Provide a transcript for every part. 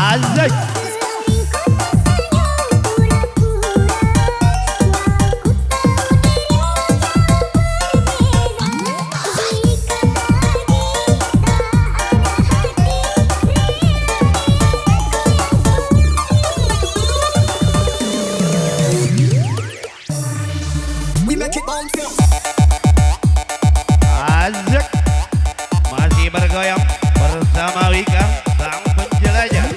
Asik. Asik. Masih bergoyang bersama Wika sang penjelajah.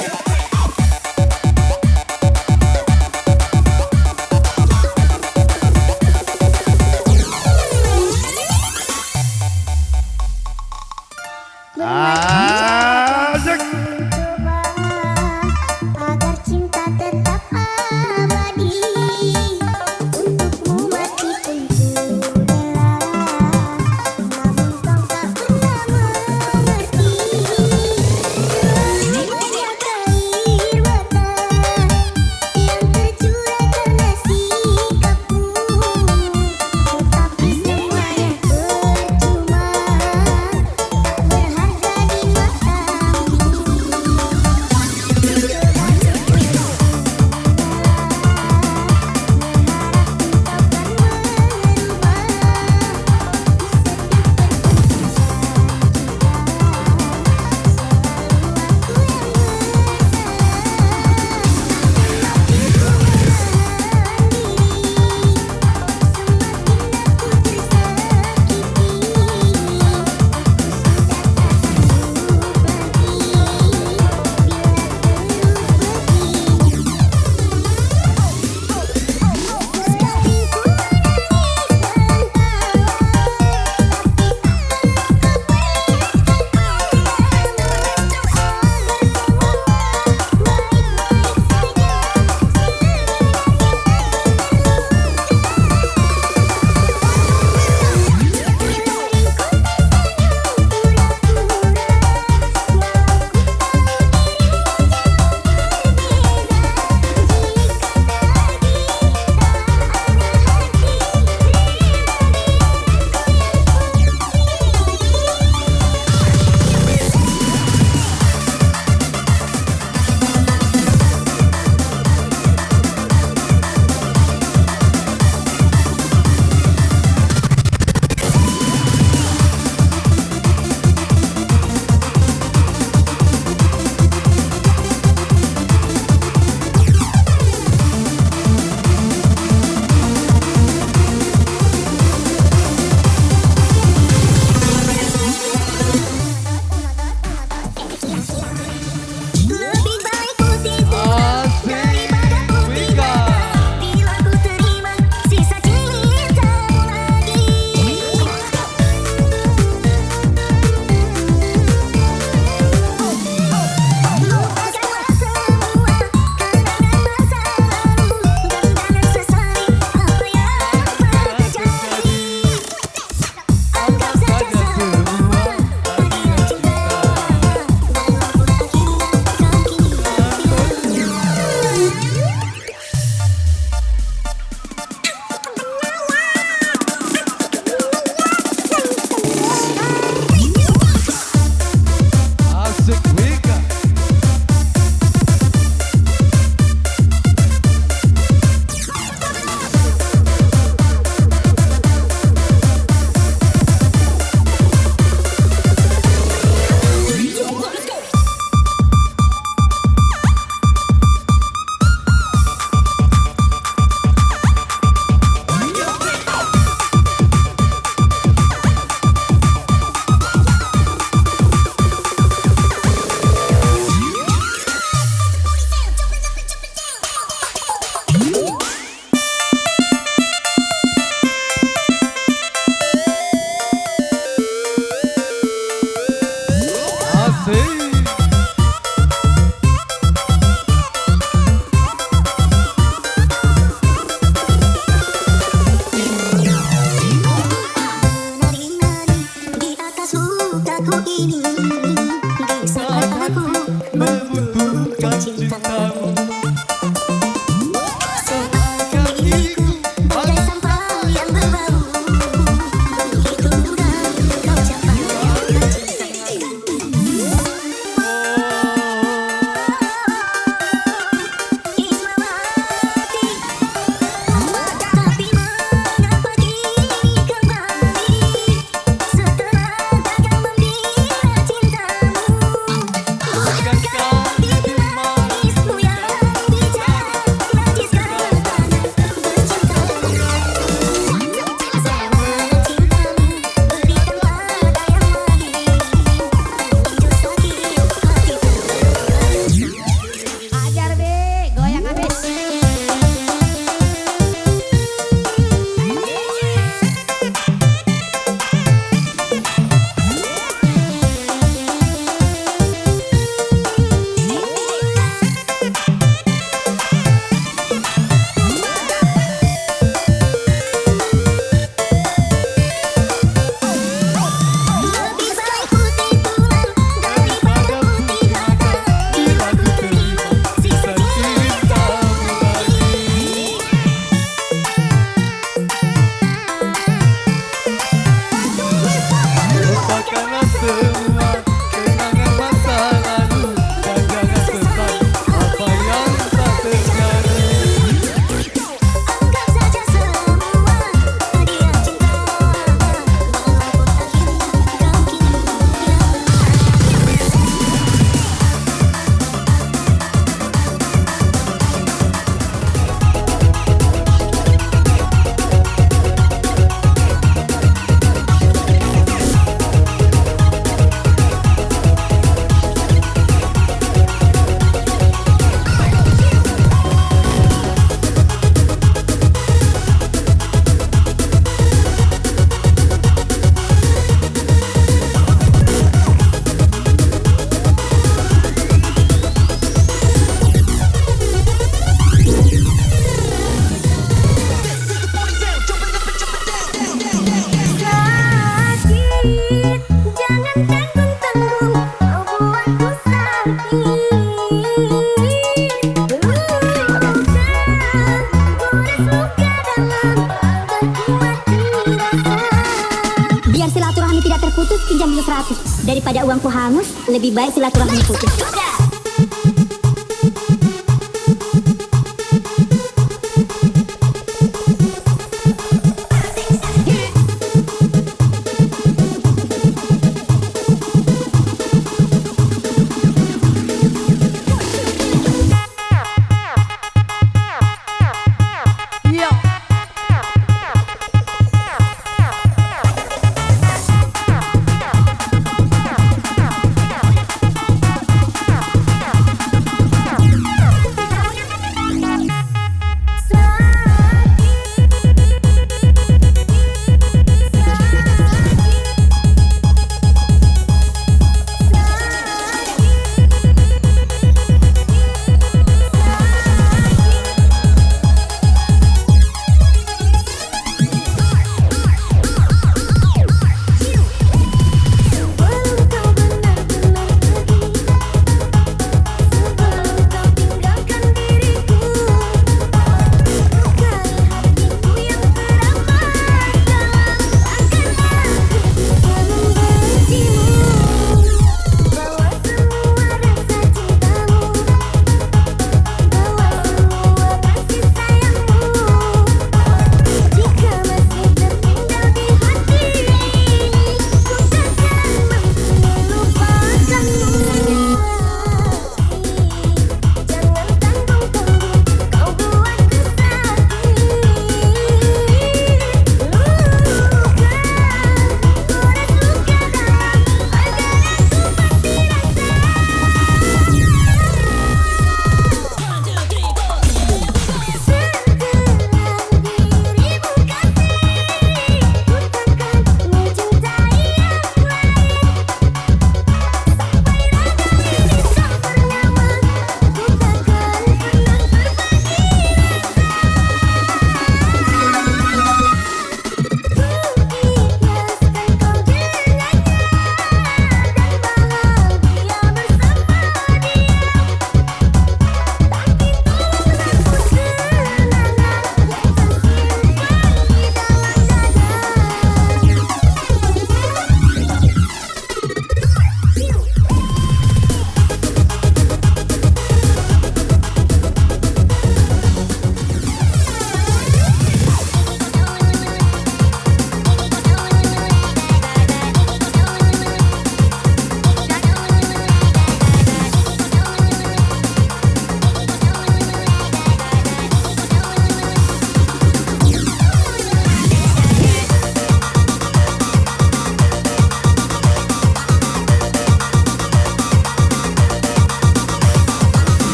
Daripada uangku hangus, lebih baik silaturahmi putus.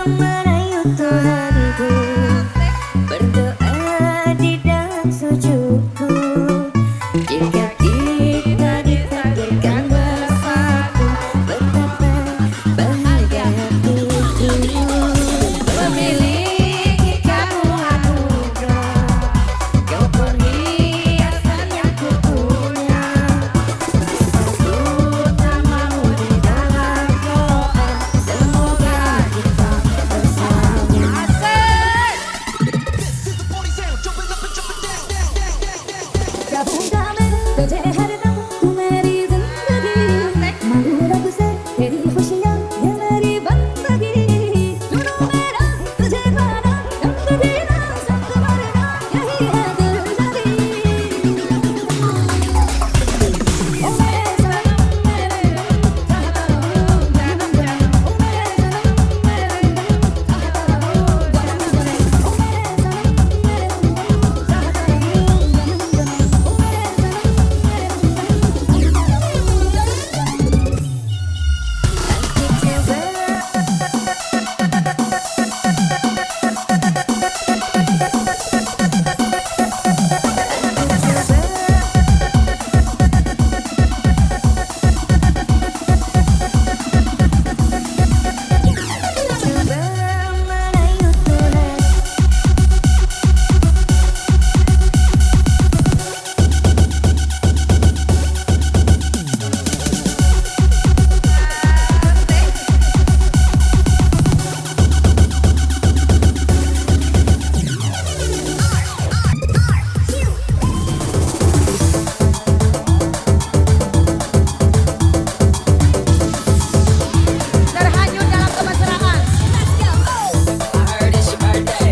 merayu Tuhanku, berdoa di dalam sujudku. Jika kita ditakdirkan bersatu, betapa bahagia hatiku. Memiliki kamu anugerah, kau perhiasan yang ku punya. Sebut namamu di dalam doa, semoga kita bersama. Gabung kami, तुझे हरदम तू मेरी जिंदगी, मांगू रब से तेरी खुशियाँ ये मेरी बंदगी। चुनो मेरा तुझे पाना, संग जीना संग मरना, यही है दिल लगी। ओ मेरे सनम मेरे गम, चाहता हूँ जन्म जन्म। ओ मेरे सनम मेरे गम, चाहता हूँ जन्म जन्म। ओ मेरे सनम मेरे गम, चाहता हूँ जन्म जन्म। ओ मेरे terhanyut dalam kemesraan. I heard it's your birthday.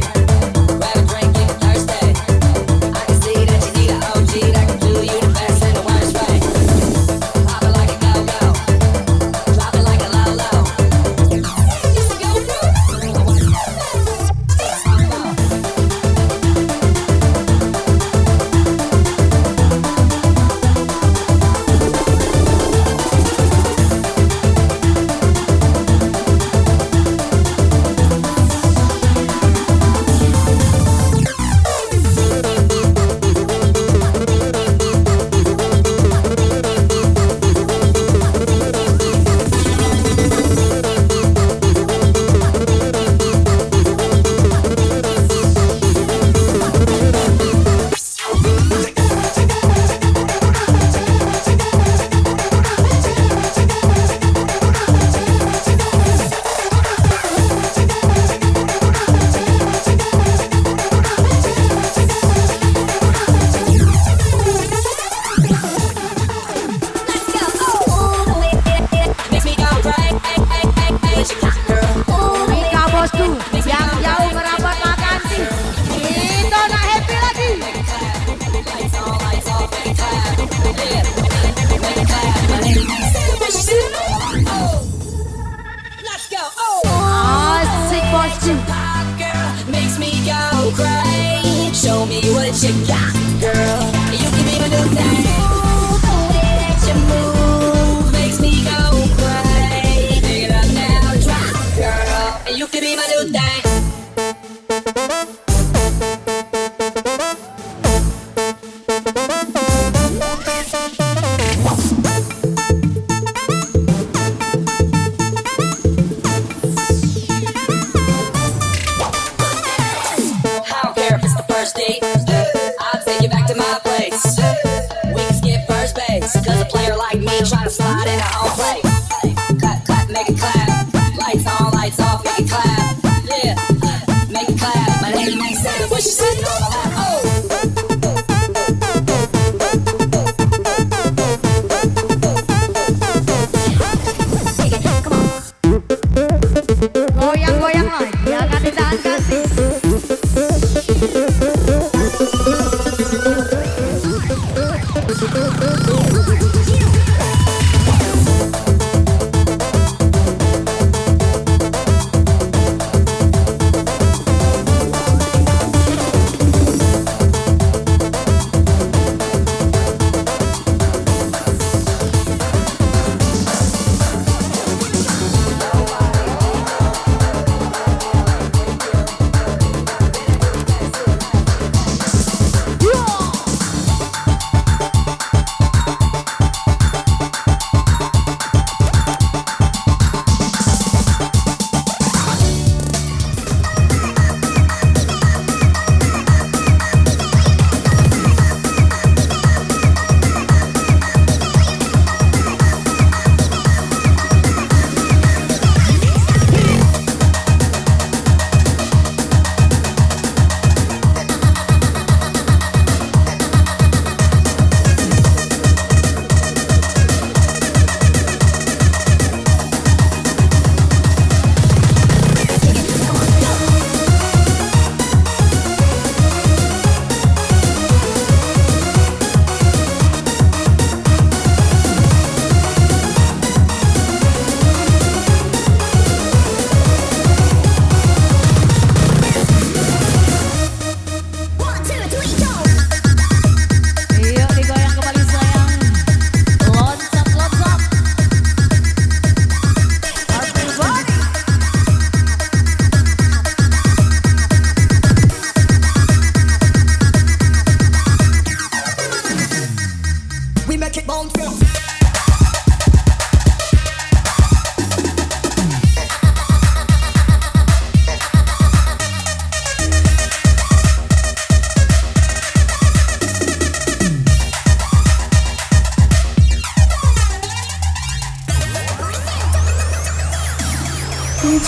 Grab a drink, get thirsty. I can see that you need an OG that can do you the best and the worst way. Pop it like a go-go. Drop it like a low-low. It's a go-go. Makes me go crazy. What you got, girl? Mika bosku yang jauh merapat Makasih, itu nak happy lagi. Lights on, lights off, make it clap. Yeah, make it clap. My name is What you see? Oh, let's go. Oh. Asik bosku. Girl, makes me go crazy. Show me what you got, girl. You can be my new thing. The way that you move makes me go crazy. Pick it up now, drop, girl. You can be my new thing. I don't care if it's the first date. I'll take you back to my place. We can skip first base, cause a player like me trying to slide in our own place. Clap, clap, make it clap. Lights on, lights off, make it clap. Yeah, make it clap. My name ain't said what you sitting on my lap. Oh. Goyang-goyang lagi akan ditahan kasih.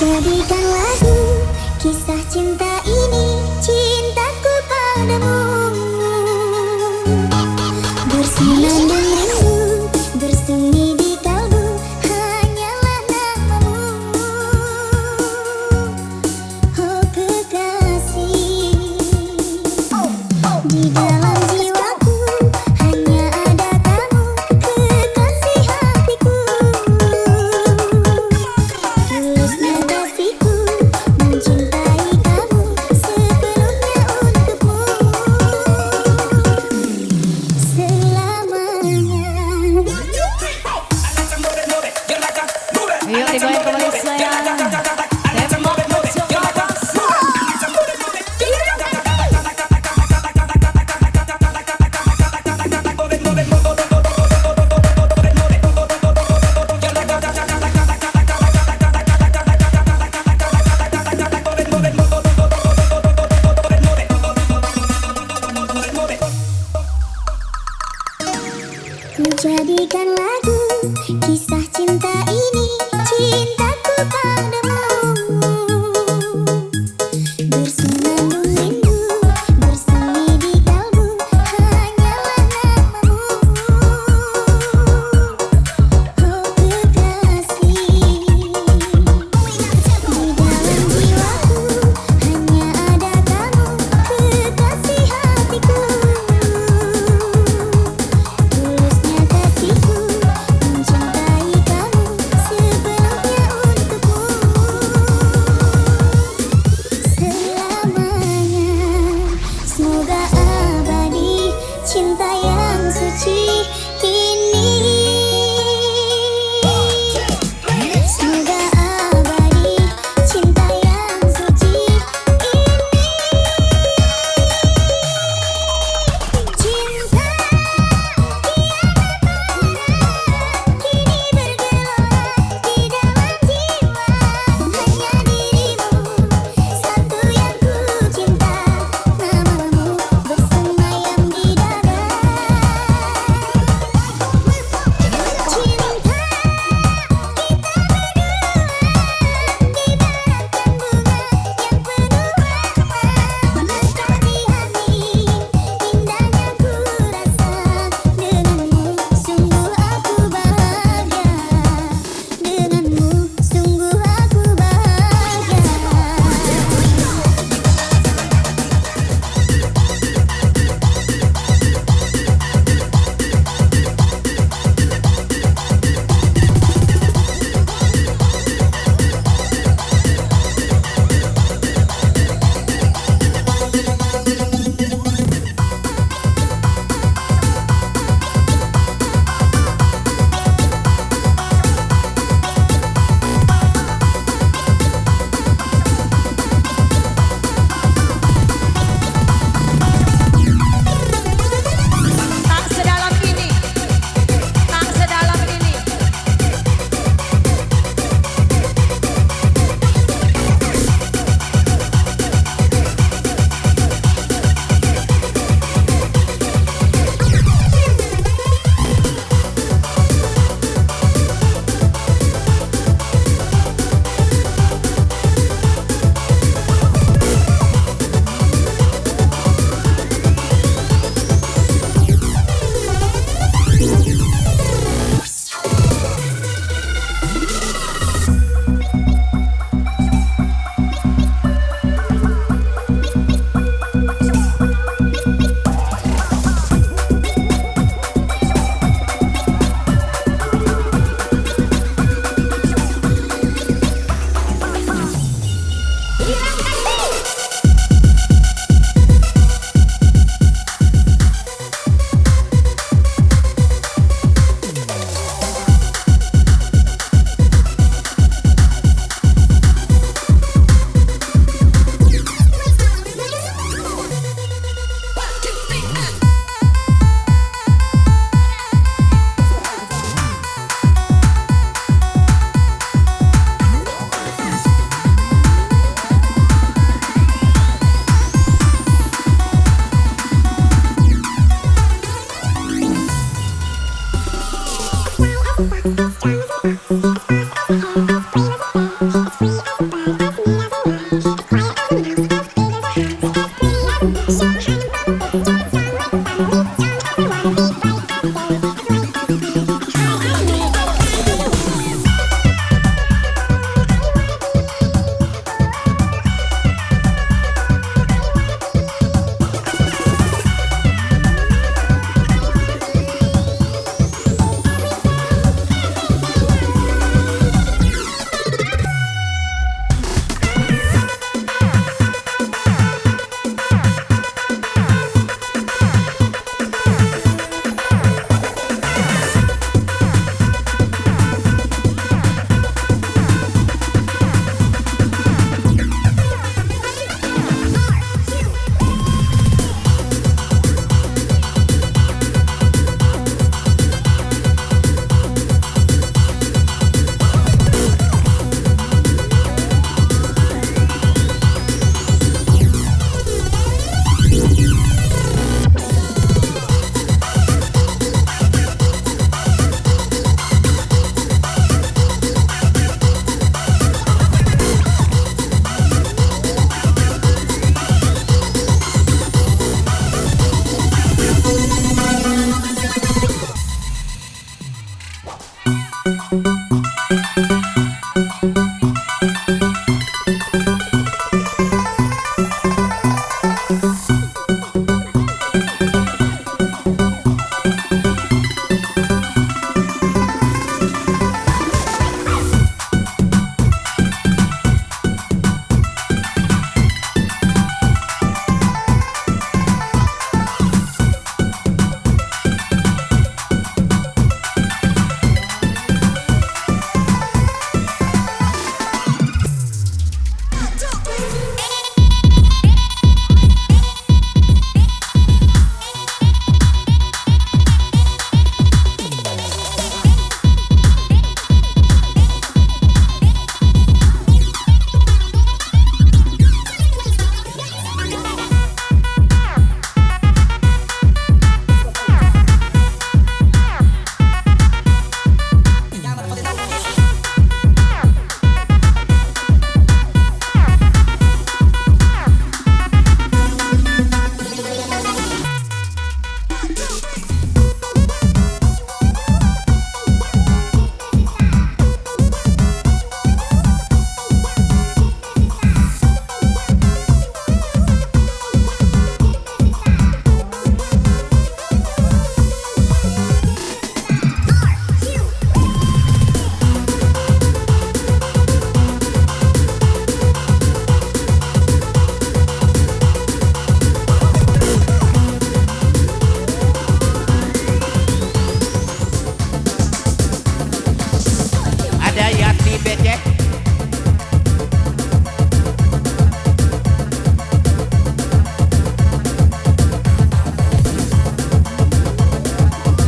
Jadikan lagu kisah cinta ini, cintaku padamu. Bersenandung rindu, bersemi di kalbu, hanyalah namamu. Oh kekasih, di dalam jiwaku hanya ada kamu, kekasih hatiku. Tulusnya kasihku mencintai kamu, sepenuhnya untukmu selamanya. Ayo digoyang kembali sayang. Tembak pojok atas. Ku jadikan lagu kisah cinta ini, cintaku padamu. Bersenandung rindu, bersemi di kalbu, hanyalah namamu. Oh kekasih, di dalam jiwaku hanya ada kamu, kekasih hatiku. Tulusnya kasihku mencintai kamu, sepenuhnya untukmu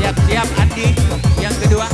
Siap-siap Andi yang kedua.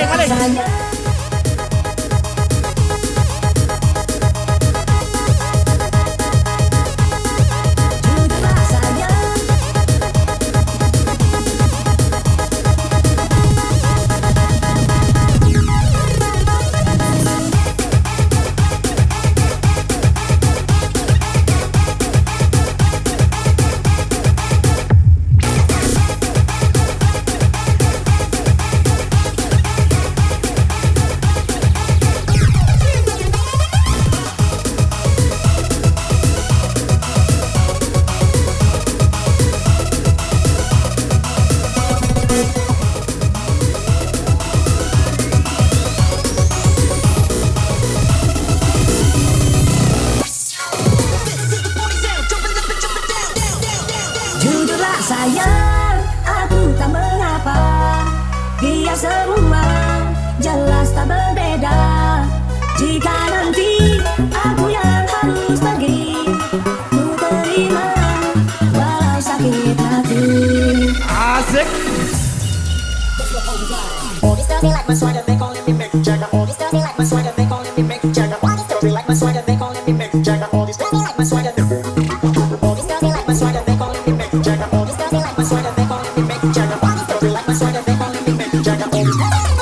kali. Jujurlah sayang. Jujurlah sayang, aku tak mengapa. Biar semua jelas tak berbeda. Jika nanti aku yang harus pergi, ku terima walau sakit hati. Asik. All these girls they like my swagger, they gon' let me make Jagger. All these girls they like my swagger, they gon' let me make Jagger. All these girls they like my swagger, they gon' let me make Jagger. All these girls they like my swagger. All these girls they like my swagger, they gon' let me make Jagger. All these girls they like my swagger, they gon' let me make Jagger. All these girls they like my swagger, they gon' let me make Jagger.